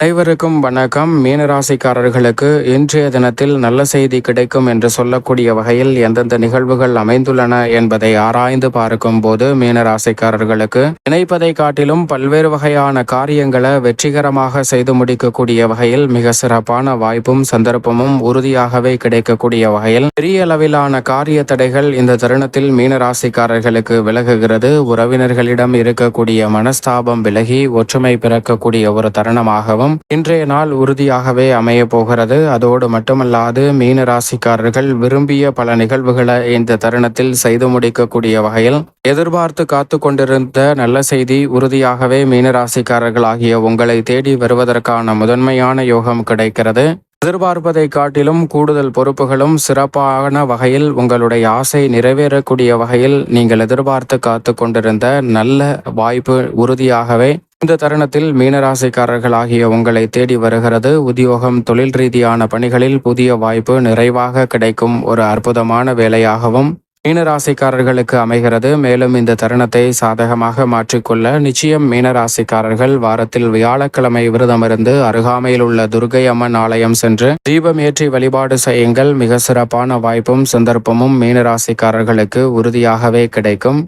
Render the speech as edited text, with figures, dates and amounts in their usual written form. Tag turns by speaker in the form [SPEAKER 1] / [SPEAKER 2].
[SPEAKER 1] அனைவருக்கும் வணக்கம். மீனராசிக்காரர்களுக்கு இன்றைய தினத்தில் நல்ல செய்தி கிடைக்கும் என்று சொல்லக்கூடிய வகையில் எந்தெந்த நிகழ்வுகள் அமைந்துள்ளன என்பதை ஆராய்ந்து பார்க்கும் போது மீனராசிக்காரர்களுக்கு நினைப்பதை காட்டிலும் பல்வேறு வகையான காரியங்களை வெற்றிகரமாக செய்து முடிக்கக்கூடிய வகையில் மிக சிறப்பான வாய்ப்பும் சந்தர்ப்பமும் உறுதியாகவே கிடைக்கக்கூடிய வகையில் பெரிய அளவிலான காரிய தடைகள் இந்த தருணத்தில் மீனராசிக்காரர்களுக்கு விலகுகிறது. உறவினர்களிடம் இருக்கக்கூடிய மனஸ்தாபம் விலகி ஒற்றுமை பிறக்கக்கூடிய ஒரு தருணமாகவும் இன்றைய நாள் உறுதியாகவே அமைய போகிறது. அதோடு மட்டுமல்லாது மீனராசிக்காரர்கள் விரும்பிய பல நிகழ்வுகளை இந்த தருணத்தில் செய்து முடிக்கக்கூடிய வகையில் எதிர்பார்த்து காத்து கொண்டிருந்த நல்ல செய்தி உறுதியாகவே மீனராசிக்காரர்கள் ஆகிய உங்களை தேடி வருவதற்கான முதன்மையான யோகம் கிடைக்கிறது. எதிர்பார்ப்பதை காட்டிலும் கூடுதல் பொறுப்புகளும் சிறப்பான வகையில் உங்களுடைய ஆசை நிறைவேறக்கூடிய வகையில் நீங்கள் எதிர்பார்த்து காத்து கொண்டிருந்த நல்ல வாய்ப்பு உறுதியாகவே இந்த தருணத்தில் மீனராசிக்காரர்கள் ஆகிய உங்களை தேடி வருகிறது. உத்தியோகம், தொழில் ரீதியான பணிகளில் புதிய வாய்ப்பு நிறைவாக கிடைக்கும் ஒரு அற்புதமான வேலையாகவும் மீனராசிக்காரர்களுக்கு அமைகிறது. மேலும் இந்த தருணத்தை சாதகமாக மாற்றிக்கொள்ள நிச்சயம் மீனராசிக்காரர்கள் வாரத்தில் வியாழக்கிழமை விரதமிருந்து அருகாமையில் உள்ள துர்க்கை அம்மன் ஆலயம் சென்று தீபம் ஏற்றி வழிபாடு செய்யுங்கள். மிக சிறப்பான வாய்ப்பும் சந்தர்ப்பமும் மீனராசிக்காரர்களுக்கு உறுதியாகவே கிடைக்கும்.